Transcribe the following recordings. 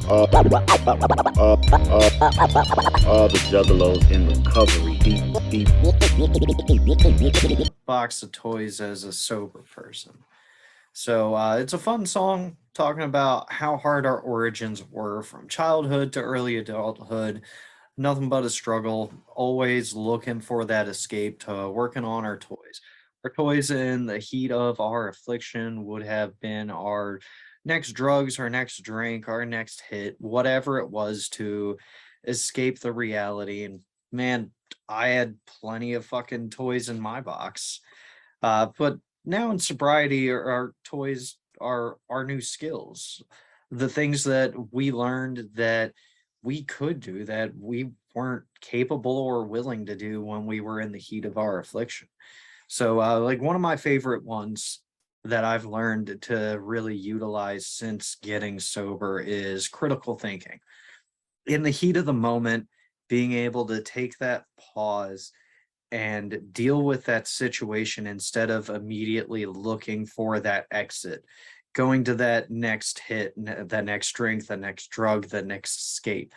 All the Juggalos in recovery. Box of toys as a sober person. So it's a fun song talking about how hard our origins were from childhood to early adulthood. Nothing but a struggle, always looking for that escape to working on our toys. Our toys in the heat of our affliction would have been our next drugs, our next drink, our next hit, whatever it was to escape the reality. And man, I had plenty of fucking toys in my box. But now in sobriety, our toys are our new skills. The things that we learned that we could do that we weren't capable or willing to do when we were in the heat of our affliction. So, like one of my favorite ones that I've learned to really utilize since getting sober is critical thinking. In the heat of the moment, being able to take that pause and deal with that situation instead of immediately looking for that exit, going to that next hit, that next drink, the next drug, the next escape.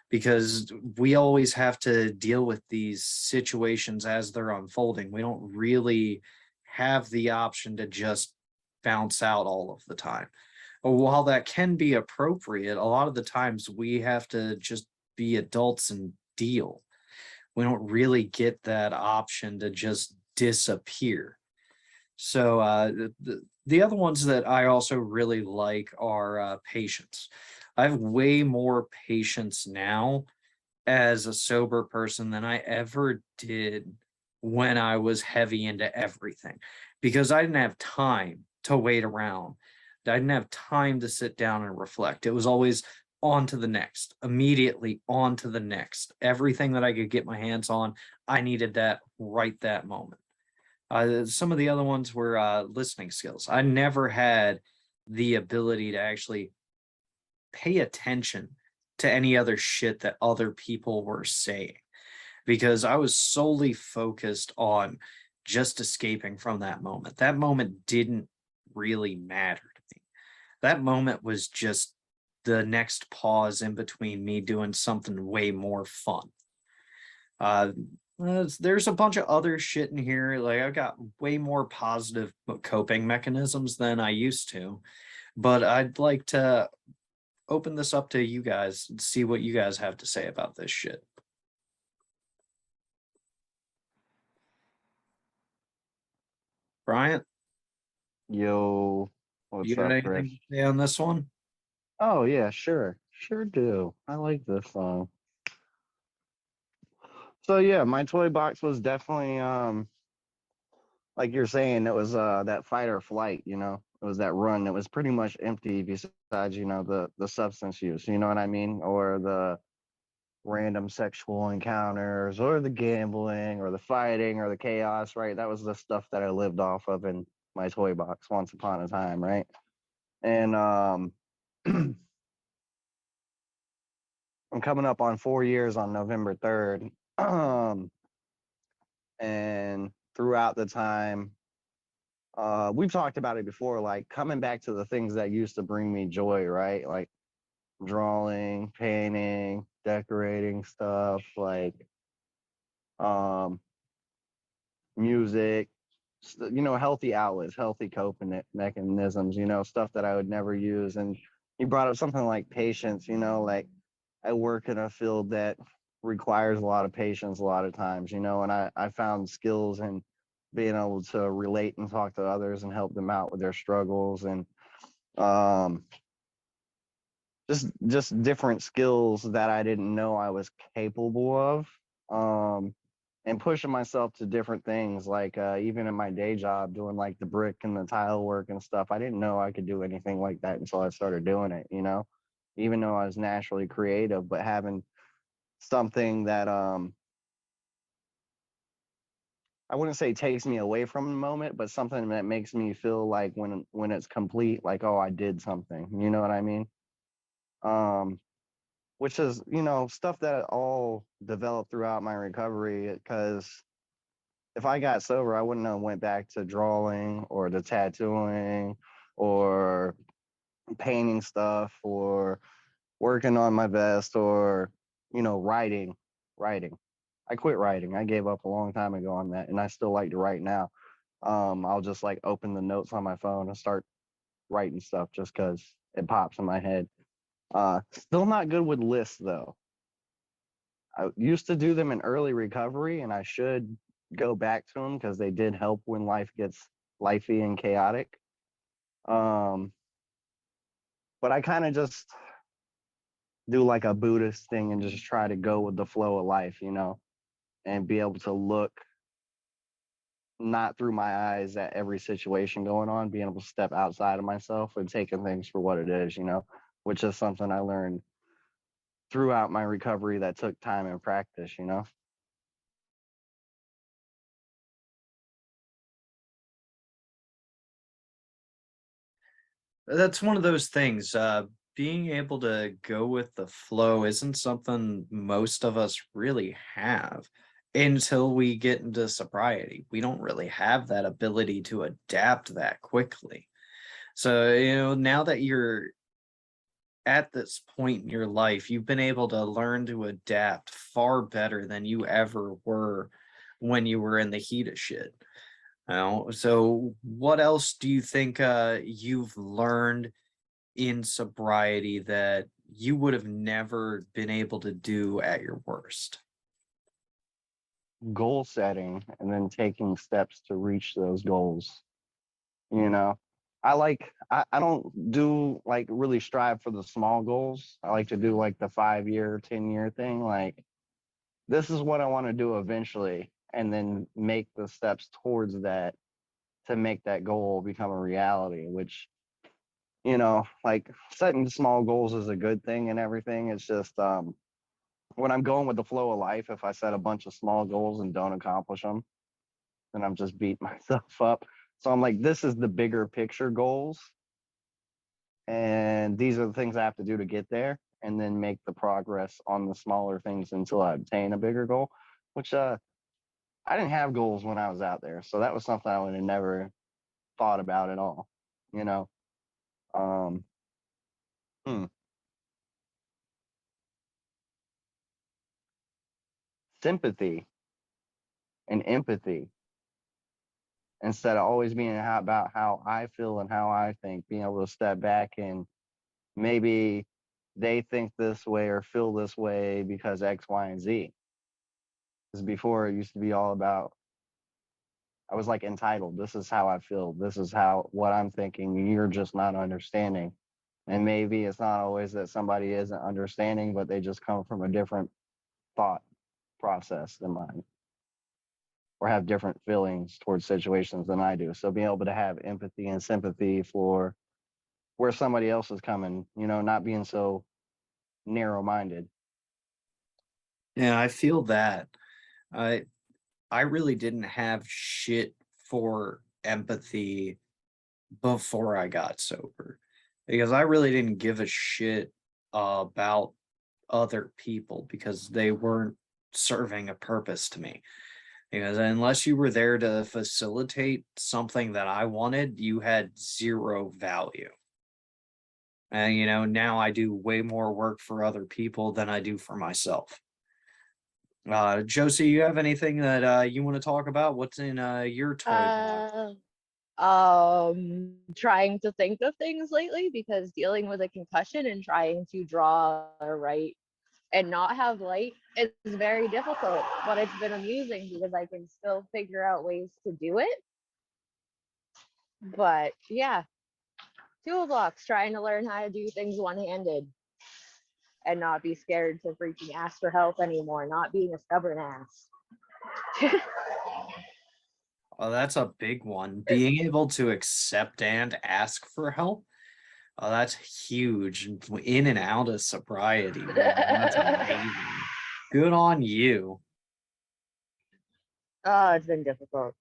Because we always have to deal with these situations as they're unfolding. We don't really have the option to just bounce out all of the time. While that can be appropriate, a lot of the times we have to just be adults and deal. We don't really get that option to just disappear. So the other ones that I also really like are patience. I have way more patience now as a sober person than I ever did when I was heavy into everything because I didn't have time to wait around. I didn't have time to sit down and reflect. It was always on to the next, immediately on to the next. Everything that I could get my hands on, I needed that right that moment. Some of the other ones were listening skills. I never had the ability to actually pay attention to any other shit that other people were saying because I was solely focused on just escaping from that moment. That moment didn't really matter to me. That moment was just the next pause in between me doing something way more fun. Uh, there's a bunch of other shit in here. Like I've got way more positive coping mechanisms than I used to, but I'd like to open this up to you guys and see what you guys have to say about this shit. Bryant, Yo, you what's got up, Chris? anything to say on this one? Oh yeah, sure, sure do. I like this song. So yeah, my toy box was definitely like you're saying, it was that fight or flight. It was that run. It was pretty much empty besides the substance use. You know what I mean? Or the random sexual encounters, or the gambling, or the fighting, or the chaos. Right? That was the stuff that I lived off of in my toy box once upon a time. Right? And I'm coming up on 4 years on November 3rd. Um, and throughout the time, we've talked about it before, like coming back to the things that used to bring me joy, right? Like drawing, painting, decorating stuff, like um, music, healthy outlets, healthy coping mechanisms, stuff that I would never use. And you brought up something like patience, like I work in a field that requires a lot of patience a lot of times, and I found skills in being able to relate and talk to others and help them out with their struggles and um, just different skills that I didn't know I was capable of. Um, and pushing myself to different things, like even in my day job, doing like the brick and the tile work and stuff. I didn't know I could do anything like that until I started doing it, even though I was naturally creative, but having something that I wouldn't say takes me away from the moment, but something that makes me feel like when it's complete, like, oh, I did something. You know what I mean? Um, which is, stuff that all developed throughout my recovery. Because if I got sober, I wouldn't have went back to drawing or the tattooing or painting stuff or working on my vest or, writing. I quit writing. I gave up a long time ago on that, and I still like to write now. I'll just like open the notes on my phone and start writing stuff just because it pops in my head. Still not good with lists though. I used to do them in early recovery, and I should go back to them because they did help when life gets lifey and chaotic. Um, but I kind of just do like a Buddhist thing and just try to go with the flow of life, and be able to look not through my eyes at every situation going on, being able to step outside of myself and taking things for what it is, which is something I learned throughout my recovery that took time and practice. That's one of those things. Being able to go with the flow isn't something most of us really have until we get into sobriety. We don't really have that ability to adapt that quickly. So, now that you're at this point in your life, you've been able to learn to adapt far better than you ever were when you were in the heat of shit. So what else do you think you've learned in sobriety that you would have never been able to do at your worst? Goal setting and then taking steps to reach those goals. You know, I don't do like really strive for the small goals. I like to do like the 5 year, 10 year thing. Like, this is what I want to do eventually, and then make the steps towards that to make that goal become a reality, which, like setting small goals is a good thing and everything. It's just when I'm going with the flow of life, if I set a bunch of small goals and don't accomplish them, then I'm just beating myself up. So I'm like, this is the bigger picture goals, and these are the things I have to do to get there, and then make the progress on the smaller things until I obtain a bigger goal, which I didn't have goals when I was out there. So that was something I would have never thought about at all, you know. Um, hmm. Sympathy and empathy, instead of always being about how I feel and how I think, being able to step back and maybe they think this way or feel this way because X, Y, and Z. Because before it used to be all about, I was like entitled. This is how I feel. This is how what I'm thinking. You're just not understanding. And maybe it's not always that somebody isn't understanding, but they just come from a different thought process than mine, or have different feelings towards situations than I do. So being able to have empathy and sympathy for where somebody else is coming, not being so narrow minded. Yeah, I feel that. I I really didn't have shit for empathy before I got sober because I really didn't give a shit about other people because they weren't serving a purpose to me. Because unless you were there to facilitate something that I wanted, you had zero value. And now I do way more work for other people than I do for myself. Josie, you have anything that you want to talk about? What's in your toy box? Uh, Trying to think of things lately because dealing with a concussion and trying to draw or write and not have light is very difficult. But it's been amusing because I can still figure out ways to do it. But yeah, toolbox, trying to learn how to do things one-handed and not be scared to freaking ask for help anymore, not being a stubborn ass. Oh, that's a big one. Being able to accept and ask for help. Oh, that's huge. In and out of sobriety, man. That's amazing. Good on you. Oh, it's been difficult.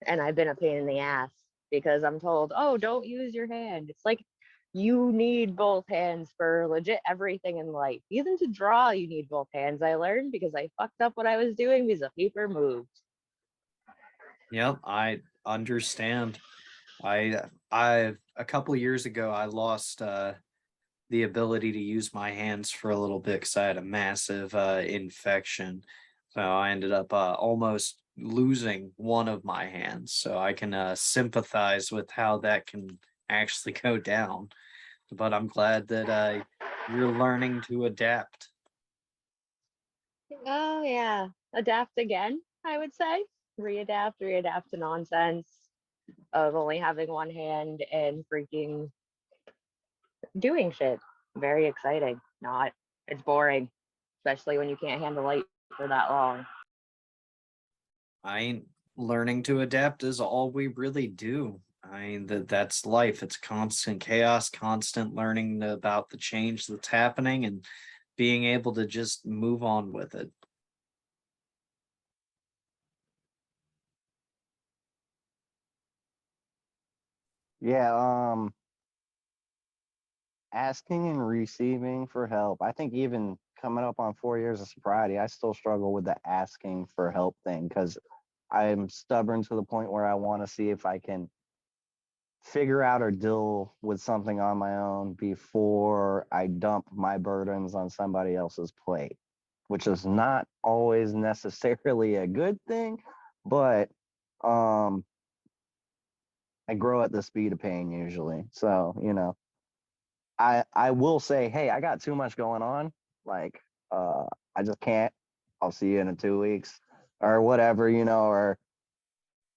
And I've been a pain in the ass because I'm told, oh, don't use your hand. It's like you need both hands for legit everything in life. Even to draw, you need both hands. I learned because I fucked up what I was doing because the paper moved. Yep, I understand. I a couple years ago I lost the ability to use my hands for a little bit because I had a massive infection. So I ended up almost losing one of my hands. So I can sympathize with how that can actually go down. But I'm glad that you're learning to adapt. Oh yeah, adapt again, I would say. Readapt to nonsense of only having one hand and freaking doing shit. Very exciting. Not, it's boring, especially when you can't handle light for that long. I ain't learning to adapt is all we really do. I mean that's life. It's constant chaos, constant learning about the change that's happening and being able to just move on with it. Yeah, asking and receiving for help. I think even coming up on 4 years of sobriety, I still struggle with the asking for help thing because I'm stubborn to the point where I want to see if I can figure out or deal with something on my own before I dump my burdens on somebody else's plate, which is not always necessarily a good thing, but um I grow at the speed of pain usually. So, I will say, hey, I got too much going on. Like, uh, I just can't. I'll see you in 2 weeks or whatever, or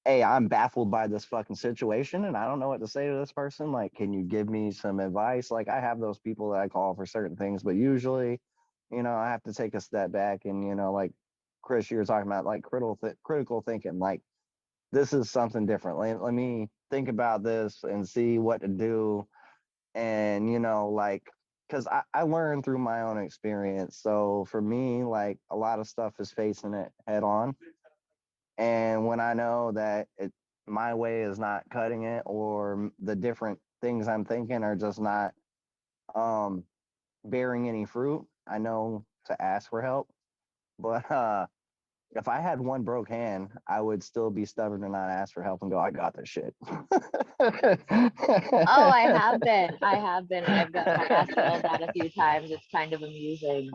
hey, I'm baffled by this fucking situation and I don't know what to say to this person. Like, can you give me some advice? Like, I have those people that I call for certain things, but usually, I have to take a step back and, like Chris, you were talking about like critical thinking. Like, this is something different. Let me think about this and see what to do. And, like, because I learned through my own experience. So for me, like, a lot of stuff is facing it head on. And when I know that my way is not cutting it, or the different things I'm thinking are just not um, bearing any fruit, I know to ask for help. But if I had one broke hand, I would still be stubborn and not ask for help and go, I got this shit. Oh, I have been. I have been. I've got my ass yelled at a few times. It's kind of amusing.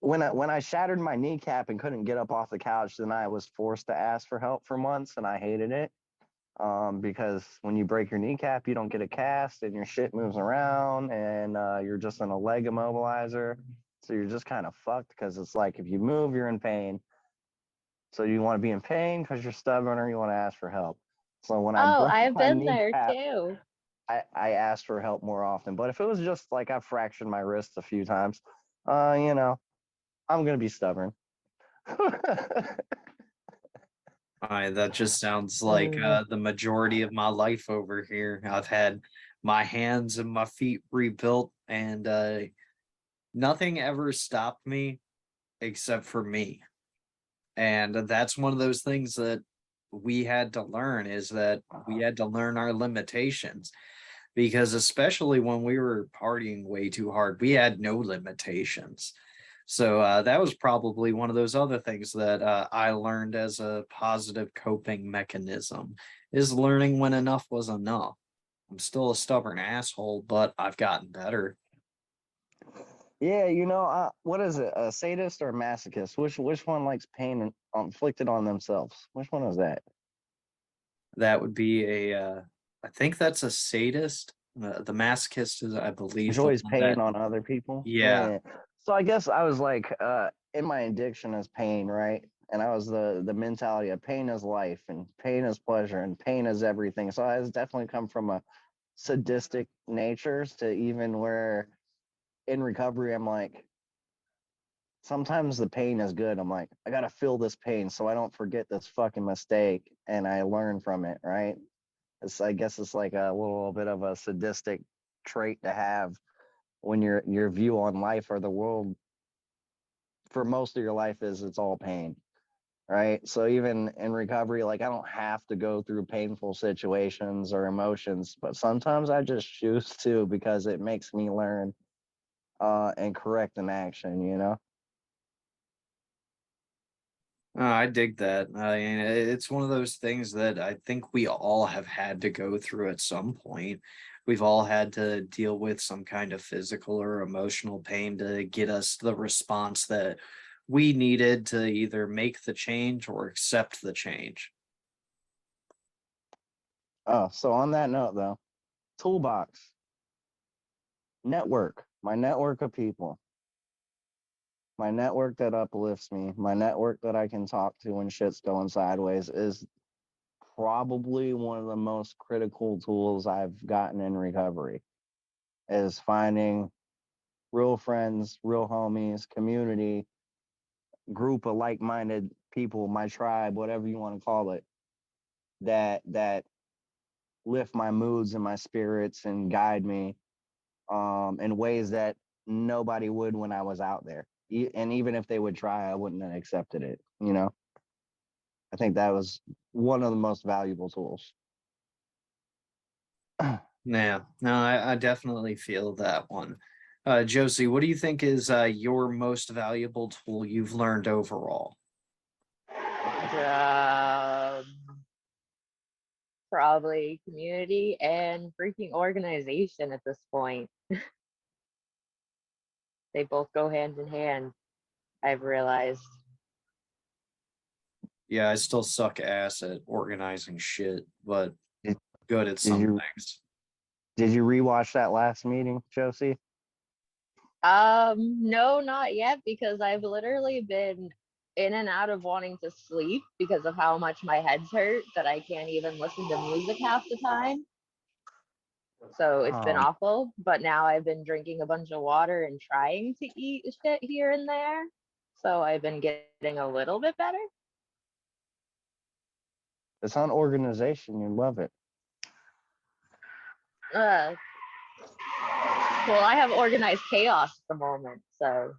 When I shattered my kneecap and couldn't get up off the couch, then I was forced to ask for help for months, and I hated it. Because when you break your kneecap, you don't get a cast, and your shit moves around, and you're just in a leg immobilizer. So you're just kind of fucked because it's like if you move, you're in pain. So you want to be in pain because you're stubborn, or you want to ask for help. So when I Oh, broke I've my been there kneecap, too. I asked for help more often. But if it was just like I fractured my wrist a few times, I'm gonna be stubborn. That just sounds like Mm. the majority of my life over here. I've had my hands and my feet rebuilt, and nothing ever stopped me except for me. And that's one of those things that we had to learn is that we had to learn our limitations because especially when we were partying way too hard, we had no limitations. So that was probably one of those other things that I learned as a positive coping mechanism is learning when enough was enough. I'm still a stubborn asshole, but I've gotten better. Yeah, what is it? A sadist or a masochist? Which one likes pain inflicted on themselves? Which one is that? That would be I think that's a sadist. The masochist is, I believe, the Enjoys one that, pain on other people. yeah, Yeah. So I guess I was like, in my addiction is pain, right? And I was the mentality of pain is life and pain is pleasure and pain is everything. So I has definitely come from a sadistic natures to even where in recovery I'm like, sometimes the pain is good. I'm like, I gotta feel this pain so I don't forget this fucking mistake and I learn from it, right? I guess it's like a little bit of a sadistic trait to have when your view on life or the world for most of your life is it's all pain, right? So even in recovery, like I don't have to go through painful situations or emotions, but sometimes I just choose to because it makes me learn and correct an action. I dig that. I mean, it's one of those things that I think we all have had to go through at some point. We've all had to deal with some kind of physical or emotional pain to get us the response that we needed to either make the change or accept the change. Oh, so on that note though, Toolbox, network, my network of people, my network that uplifts me, my network that I can talk to when shit's going sideways is probably one of the most critical tools I've gotten in recovery is finding real friends, real homies, community, group of like-minded people, my tribe, whatever you want to call it, that lift my moods and my spirits and guide me in ways that nobody would when I was out there. And even if they would try, I wouldn't have accepted it. You know, I think that was one of the most valuable tools. Yeah, no, I definitely feel that one. Josie, what do you think is your most valuable tool you've learned overall? Um, Probably community and freaking organization at this point. They both go hand in hand, I've realized. Yeah, I still suck ass at organizing shit, but Did, good at did some you things. did you rewatch that last meeting, Josie? No, not yet, because I've literally been in and out of wanting to sleep because of how much my head's hurt that I can't even listen to music half the time. So it's been Um, awful. But now I've been drinking a bunch of water and trying to eat shit here and there. So I've been getting a little bit better. it's on organization. You love it. Uh, well, I have organized chaos at the moment. So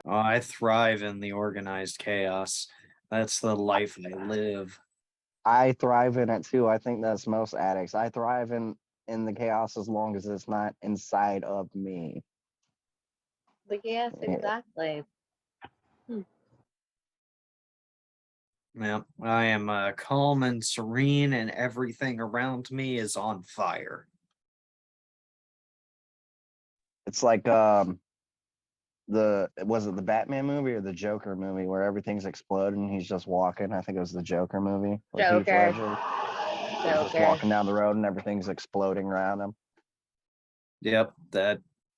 Oh, I thrive in the organized chaos. That's the life I live. I thrive in it too. I think that's most addicts. I thrive in the chaos as long as it's not inside of me. but yes, Yeah. exactly. Yeah, I am calm and serene, and everything around me is on fire. It's like the was it the Batman movie or the Joker movie where everything's exploding and he's just walking. I think it was the Joker movie with Heath Joker. Ledger. He's just Joker. walking down the road and everything's exploding around him. Yep,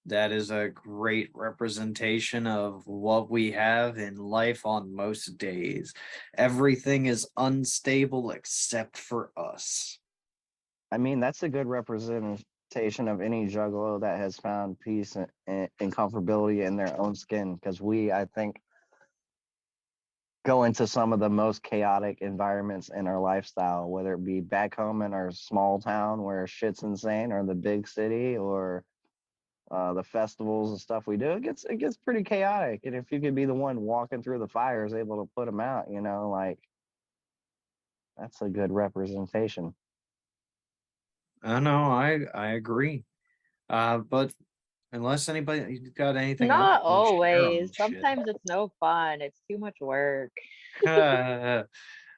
that is a great representation of what we have in life on most days. Everything is unstable except for us. I mean, that's a good representation of any juggalo that has found peace and comfortability in their own skin. Because I think, go into some of the most chaotic environments in our lifestyle, whether it be back home in our small town where shit's insane, or the big city, or the festivals and stuff we do. It gets pretty chaotic. And if you could be the one walking through the fires, able to put them out, like that's a good representation. I know, I agree. But unless anybody got anything else Not to share on always. this shit. Sometimes it's no fun. It's too much work.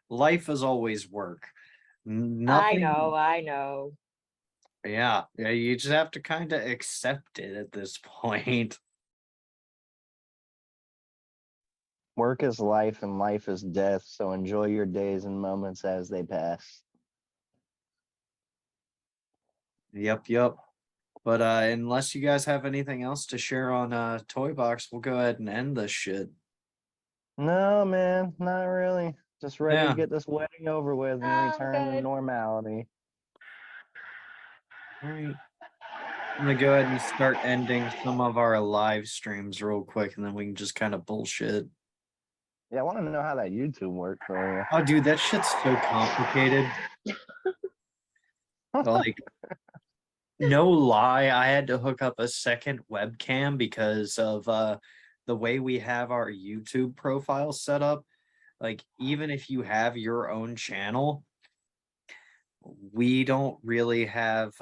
Life is always work. I Nothing. know, I know. Yeah, you just have to kind of accept it at this point. Work is life and life is death. So enjoy your days and moments as they pass. Yep. But unless you guys have anything else to share on Toybox, we'll go ahead and end this shit. No, man, not really. Just ready to Yeah. get this wedding over with and I'm return to good. normality. All right. I'm gonna go ahead and start ending some of our live streams real quick, and then we can just kind of bullshit. Yeah, I want to know how that YouTube worked for Oh, dude, that shit's so complicated. you. Like, no lie, I had to hook up a second webcam because of the way we have our YouTube profile set up. Like, even if you have your own channel, we don't really have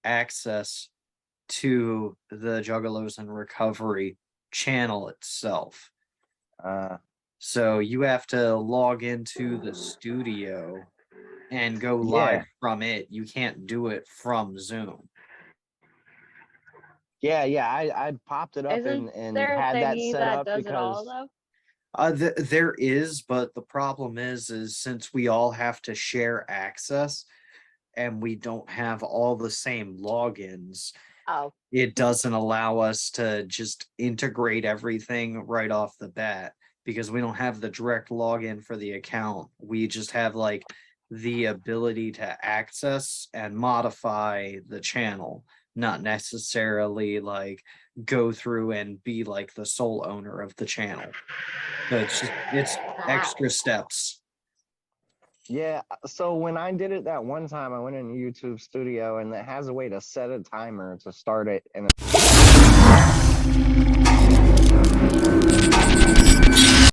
access to the Juggalos in Recovery channel itself. So you have to log into the studio and go Yeah. live from it. You can't do it from Zoom. Yeah, I popped it up Isn't and there a had that thingy set that up does it all because though? There is, but the problem is since we all have to share access and we don't have all the same logins, Oh, it doesn't allow us to just integrate everything right off the bat because we don't have the direct login for the account. We just have like the ability to access and modify the channel, not necessarily like go through and be like the sole owner of the channel. So it's extra steps. yeah. So when I did it that one time, I went in YouTube Studio and it has a way to set a timer to start it, and